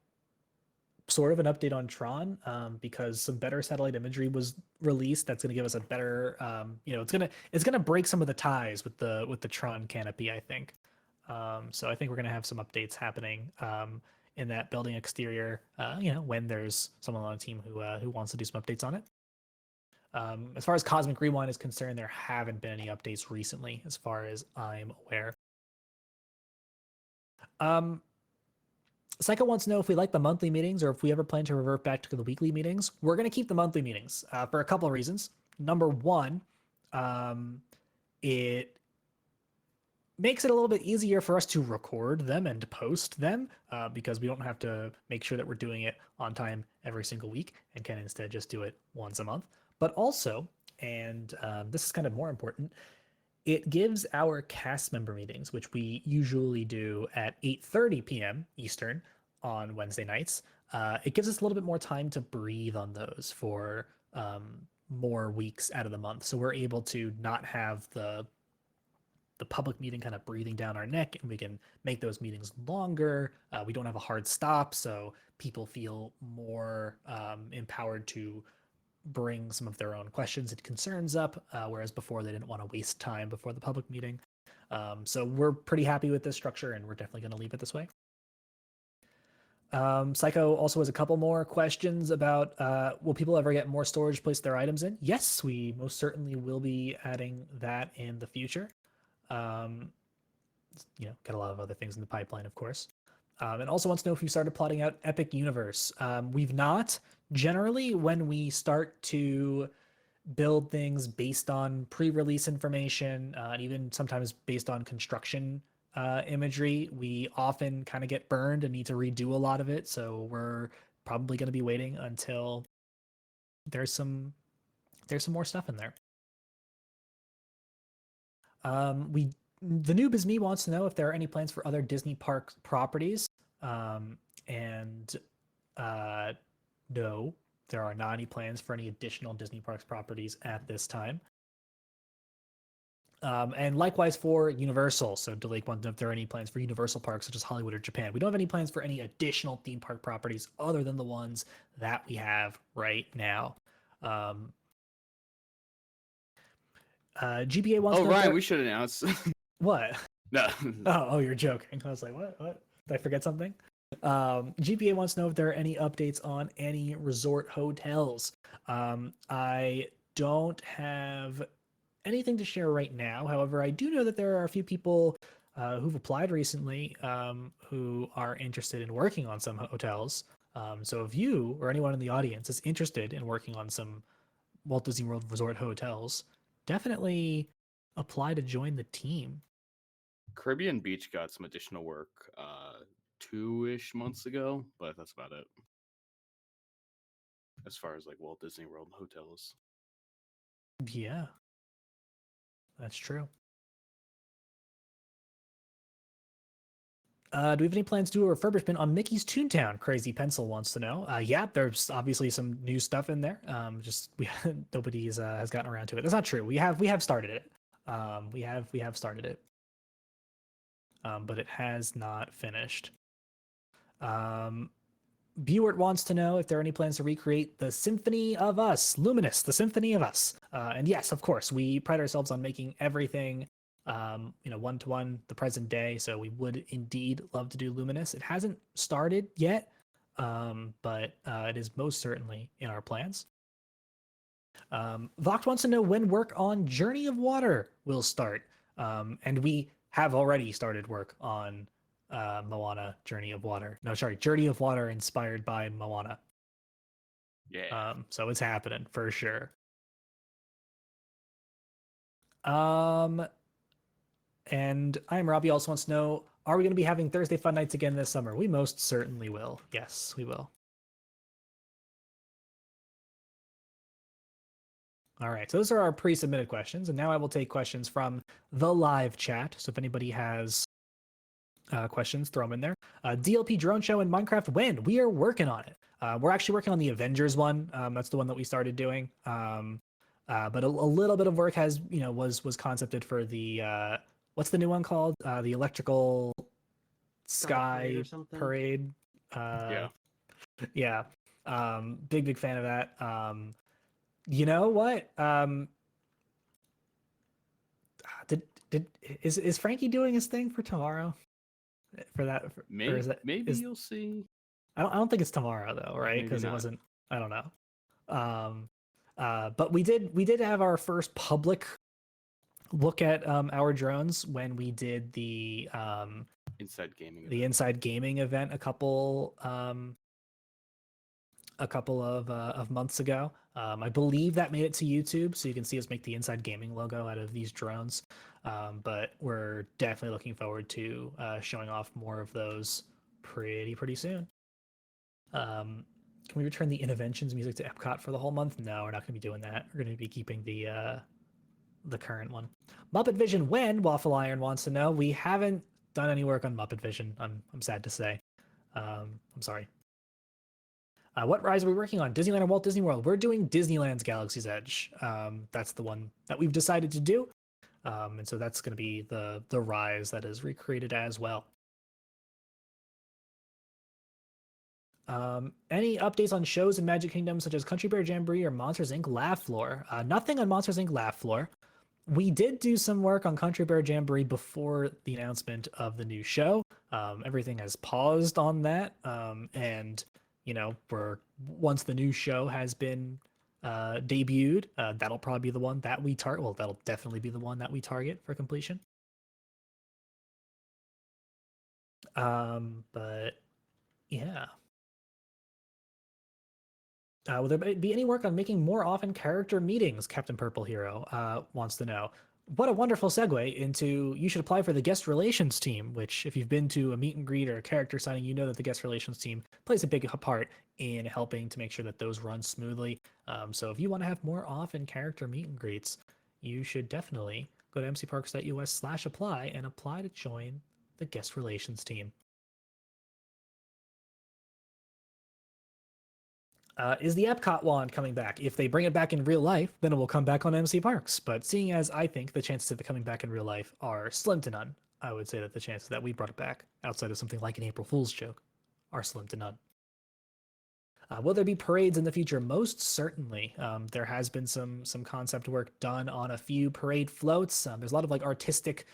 sort of an update on Tron, because some better satellite imagery was released. That's going to give us a better, it's gonna break some of the ties with the Tron canopy, I think. So I think we're going to have some updates happening in that building exterior, when there's someone on the team who wants to do some updates on it. As far as Cosmic Rewind is concerned, there haven't been any updates recently, as far as I'm aware. Psycho wants to know if we like the monthly meetings or if we ever plan to revert back to the weekly meetings. We're going to keep the monthly meetings for a couple of reasons. Number one, it makes it a little bit easier for us to record them and post them, because we don't have to make sure that we're doing it on time every single week and can instead just do it once a month. But also, and this is kind of more important, it gives our cast member meetings, which we usually do at 8:30 p.m. Eastern on Wednesday nights. It gives us a little bit more time to breathe on those for more weeks out of the month. So we're able to not have the public meeting kind of breathing down our neck, and we can make those meetings longer. We don't have a hard stop, so people feel more empowered to bring some of their own questions and concerns up, whereas before they didn't want to waste time before the public meeting. So we're pretty happy with this structure, and we're definitely going to leave it this way. Psycho also has a couple more questions about will people ever get more storage to place their items in? Yes, we most certainly will be adding that in the future. Got a lot of other things in the pipeline, of course. And also wants to know if we started plotting out Epic Universe. We've not. Generally, when we start to build things based on pre-release information, and even sometimes based on construction imagery, we often kind of get burned and need to redo a lot of it. So we're probably going to be waiting until there's some more stuff in there. The Noob is Me wants to know if there are any plans for other Disney park properties. No, there are not any plans for any additional Disney Parks properties at this time. And likewise for Universal. So Delake wants to know if there are any plans for Universal parks such as Hollywood or Japan. We don't have any plans for any additional theme park properties other than the ones that we have right now. GBA wants to know. Oh, Ryan, we should announce. What? No. Oh, you're joking. I was like, what? Did I forget something? GPA wants to know if there are any updates on any resort hotels. I don't have anything to share right now. However, I do know that there are a few people who've applied recently who are interested in working on some hotels. So if you or anyone in the audience is interested in working on some Walt Disney World Resort hotels, definitely apply to join the team. Caribbean Beach got some additional work 2-ish months ago, but that's about it. As far as like Walt Disney World hotels. Yeah, that's true. Do we have any plans to do a refurbishment on Mickey's Toontown? Crazy Pencil wants to know. Yeah, there's obviously some new stuff in there. Just nobody has gotten around to it. That's not true. We have started it. We have started it. But it has not finished. Bewart wants to know if there are any plans to recreate the Symphony of Us, Luminous, the Symphony of Us. And yes, of course, we pride ourselves on making everything, one-to-one the present day. So we would indeed love to do Luminous. It hasn't started yet, but it is most certainly in our plans. Vox wants to know when work on Journey of Water will start. And we have already started work on Moana Journey of Water. No, sorry, Journey of Water inspired by Moana. Yeah. So it's happening for sure. And I'm Robbie also wants to know, are we going to be having Thursday Fun Nights again this summer? We most certainly will. Yes, we will. All right, so those are our pre-submitted questions, and now I will take questions from the live chat. So if anybody has questions, throw them in there. DLP Drone Show and Minecraft when? We are working on it. We're actually working on the Avengers one. That's the one that we started doing. But a little bit of work was concepted for the what's the new one called? The Electrical Sky Parade. Yeah. Yeah. Big fan of that. You know what? Is Frankie doing his thing for tomorrow? For that, maybe you'll see. I don't think it's tomorrow though, right? Because it wasn't. I don't know. But we did have our first public look at our drones when we did the Inside Gaming. Inside Gaming event a couple of months ago. I believe that made it to YouTube, so you can see us make the Inside Gaming logo out of these drones. But we're definitely looking forward to showing off more of those pretty soon. Can we return the Interventions music to Epcot for the whole month? No, we're not going to be doing that. We're going to be keeping the current one. Muppet Vision when? Waffle Iron wants to know. We haven't done any work on Muppet Vision. I'm sad to say. I'm sorry. What rides are we working on? Disneyland or Walt Disney World? We're doing Disneyland's Galaxy's Edge. That's the one that we've decided to do. And so that's going to be the rise that is recreated as well. Any updates on shows in Magic Kingdom such as Country Bear Jamboree or Monsters Inc. Laugh Floor? Nothing on Monsters Inc. Laugh Floor. We did do some work on Country Bear Jamboree before the announcement of the new show. Everything has paused on that, and we're once the new show has been debuted, that'll probably be the one that we target. Well, that'll definitely be the one that we target for completion. But yeah. Will there be any work on making more often character meetings? Captain Purple Hero wants to know. What a wonderful segue into you should apply for the guest relations team, which if you've been to a meet and greet or a character signing, you know that the guest relations team plays a big part in helping to make sure that those run smoothly. So if you want to have more often character meet and greets, you should definitely go to mcparks.us/apply and apply to join the guest relations team. Is the Epcot wand coming back? If they bring it back in real life, then it will come back on MC Parks. But seeing as I think the chances of it coming back in real life are slim to none, I would say that the chances that we brought it back, outside of something like an April Fool's joke, are slim to none. Will there be parades in the future? Most certainly. There has been some concept work done on a few parade floats. There's a lot of like artistic,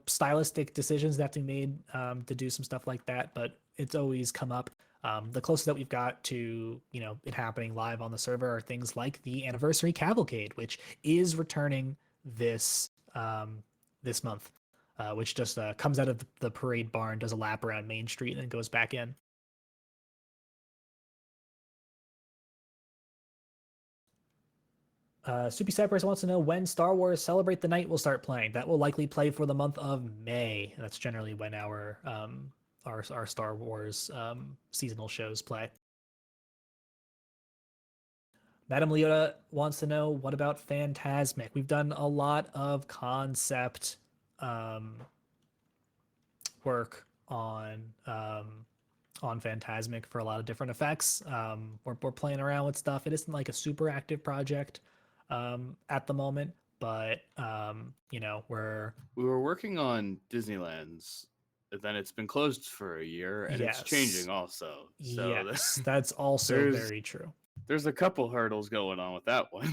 stylistic decisions that have to be made to do some stuff like that, but it's always come up. The closest that we've got to it happening live on the server are things like the anniversary cavalcade, which is returning this this month, which just comes out of the parade barn, does a lap around Main Street, and then goes back in. Soupy Cypress wants to know when Star Wars Celebrate the Night will start playing. That will likely play for the month of May. That's generally when our Star Wars seasonal shows play. Madame Leota wants to know, what about Phantasmic? We've done a lot of concept work on Phantasmic for a lot of different effects. We're playing around with stuff. It isn't like a super active project at the moment, but we were working on Disneyland's, but then it's been closed for a year, and it's changing also. So yes, that's also very true. There's a couple hurdles going on with that one.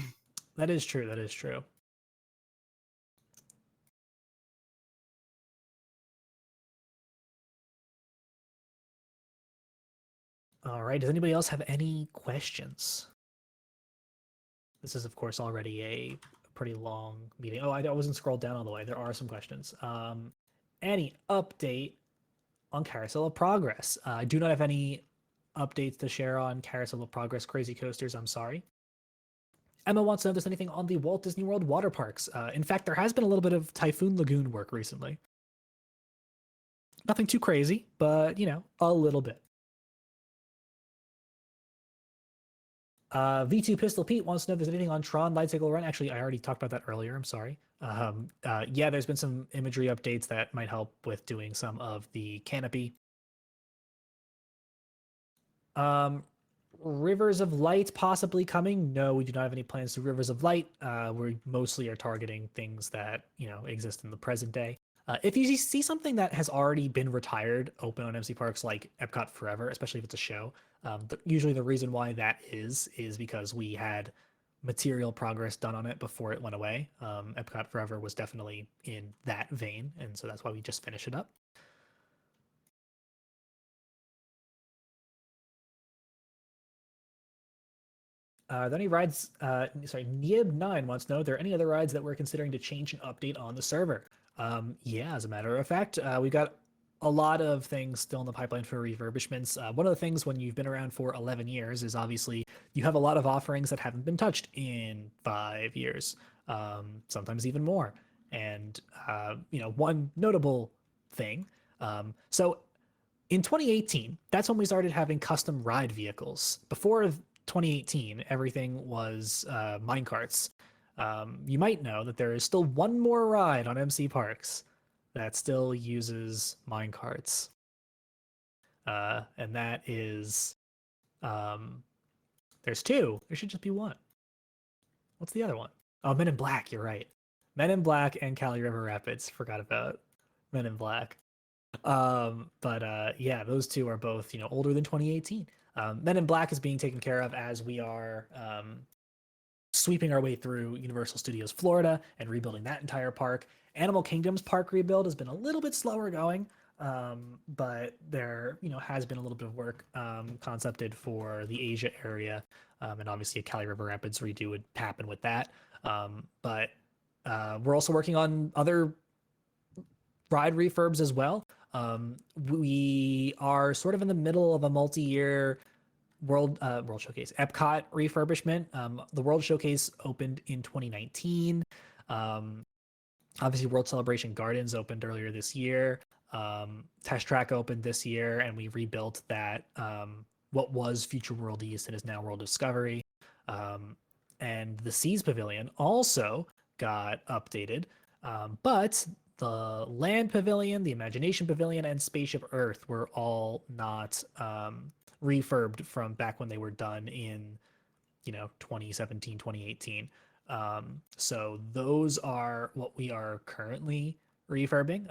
That is true. That is true. All right. Does anybody else have any questions? This is, of course, already a pretty long meeting. Oh, I wasn't scrolled down all the way. There are some questions. Any update on Carousel of Progress? I do not have any updates to share on Carousel of Progress Crazy Coasters. I'm sorry. Emma wants to know if there's anything on the Walt Disney World water parks. In fact, there has been a little bit of Typhoon Lagoon work recently. Nothing too crazy, but, a little bit. V2 Pistol Pete wants to know if there's anything on Tron Lightcycle Run. Actually, I already talked about that earlier. I'm sorry. Yeah, there's been some imagery updates that might help with doing some of the canopy. Rivers of Light possibly coming. No, we do not have any plans to Rivers of Light. We mostly are targeting things that exist in the present day. If you see something that has already been retired open on MC Parks, like Epcot Forever, especially if it's a show, usually the reason why that is because we had material progress done on it before it went away. Epcot Forever was definitely in that vein, and so that's why we just finished it up. Are there any rides? Sorry, Nieb9 wants to know, are there any other rides that we're considering to change and update on the server? Yeah, as a matter of fact, we've got a lot of things still in the pipeline for refurbishments. One of the things when you've been around for 11 years is obviously you have a lot of offerings that haven't been touched in 5 years, sometimes even more. And, one notable thing. So in 2018, that's when we started having custom ride vehicles. Before 2018, everything was minecarts. You might know that there is still one more ride on MC Parks that still uses minecarts. And that is, there's two. There should just be one. What's the other one? Oh, Men in Black, you're right. Men in Black and Cali River Rapids. Forgot about Men in Black. Yeah, those two are both, older than 2018. Men in Black is being taken care of as we are sweeping our way through Universal Studios Florida and rebuilding that entire park. Animal Kingdom's park rebuild has been a little bit slower going, but there has been a little bit of work concepted for the Asia area, and obviously a Cali River Rapids redo would happen with that. But we're also working on other ride refurbs as well. We are sort of in the middle of a multi-year World Showcase Epcot refurbishment. The World Showcase opened in 2019. Obviously, World Celebration Gardens opened earlier this year. Test Track opened this year, and we rebuilt that what was Future World East and is now World Discovery. And the Seas Pavilion also got updated, but the Land Pavilion, the Imagination Pavilion, and Spaceship Earth were all not refurbed from back when they were done in 2017, 2018. So those are what we are currently refurbing.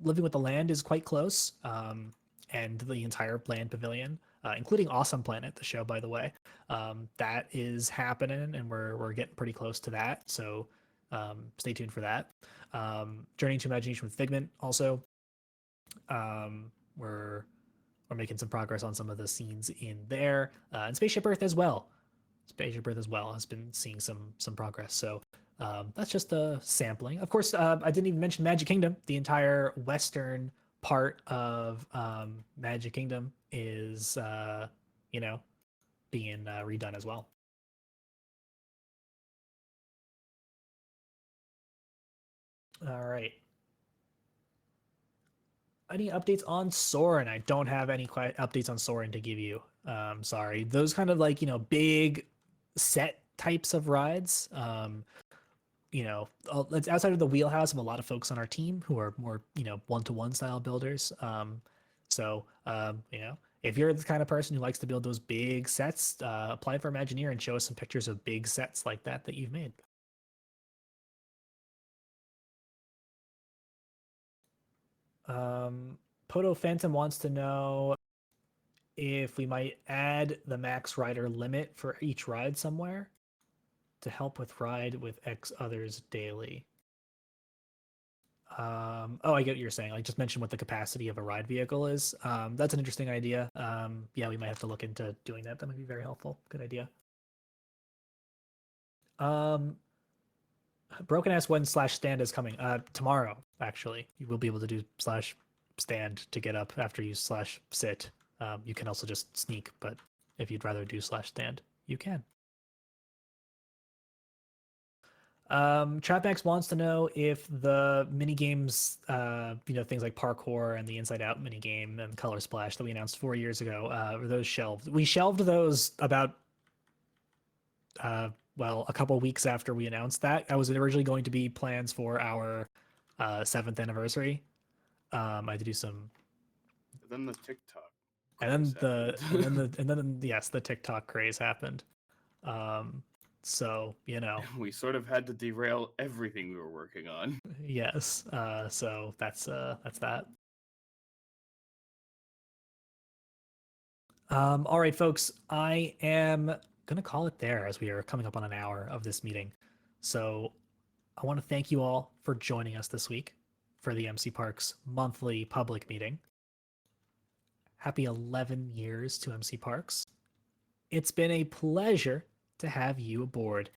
Living with the Land is quite close, and the entire Land Pavilion, including Awesome Planet, the show, by the way, that is happening, and we're getting pretty close to that. So stay tuned for that. Journey to Imagination with Figment also. We're making some progress on some of the scenes in there, and Spaceship Earth as well. Spaceship Earth as well has been seeing some progress. So that's just a sampling. Of course, I didn't even mention Magic Kingdom. The entire western part of Magic Kingdom is being redone as well. All right. Any updates on Soarin'? I don't have any updates on Soarin' to give you. Sorry. Those kind of big set types of rides. It's outside of the wheelhouse of a lot of folks on our team who are more, one-to-one style builders. So if you're the kind of person who likes to build those big sets, apply for Imagineer and show us some pictures of big sets like that you've made. Poto Phantom wants to know if we might add the max rider limit for each ride somewhere to help with ride with X others daily. Oh, I get what you're saying. Just mention what the capacity of a ride vehicle is. That's an interesting idea. Yeah, we might have to look into doing that. That might be very helpful. Good idea. Broken Ass when /stand is coming. Tomorrow, actually. You will be able to do /stand to get up after you /sit. You can also just sneak, but if you'd rather do /stand, you can. Trapmax wants to know if the mini games, things like parkour and the Inside Out mini game and Color Splash that we announced 4 years ago, were those shelved? We shelved those about a couple weeks after we announced that. That was originally going to be plans for our 7th anniversary. I had to do some. Then the TikTok. And then yes, the TikTok craze happened. So we sort of had to derail everything we were working on. Yes. So that's that. All right, folks. I am gonna call it there as we are coming up on an hour of this meeting. So I want to thank you all for joining us this week for the MCParks monthly public meeting. Happy 11 years to MCParks. It's been a pleasure to have you aboard.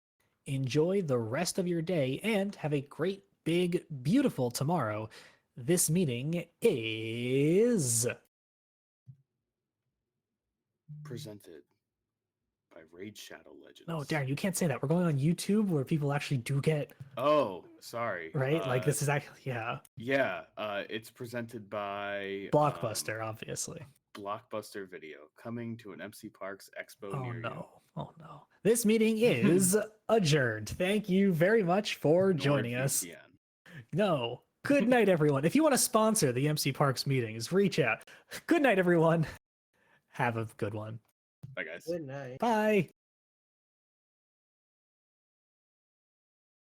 Enjoy the rest of your day and have a great, big, beautiful tomorrow. This meeting is presented by Raid Shadow Legends. No, Darren, you can't say that. We're going on YouTube where people actually do get. Oh, sorry. Right? This is actually, yeah. Yeah. It's presented by Blockbuster, obviously. Blockbuster Video, coming to an MCParks Expo near you. Oh no. This meeting is adjourned. Thank you very much for joining us. No. Good night, everyone. If you want to sponsor the MCParks meetings, reach out. Good night, everyone. Have a good one. Bye, guys. Good night. Bye.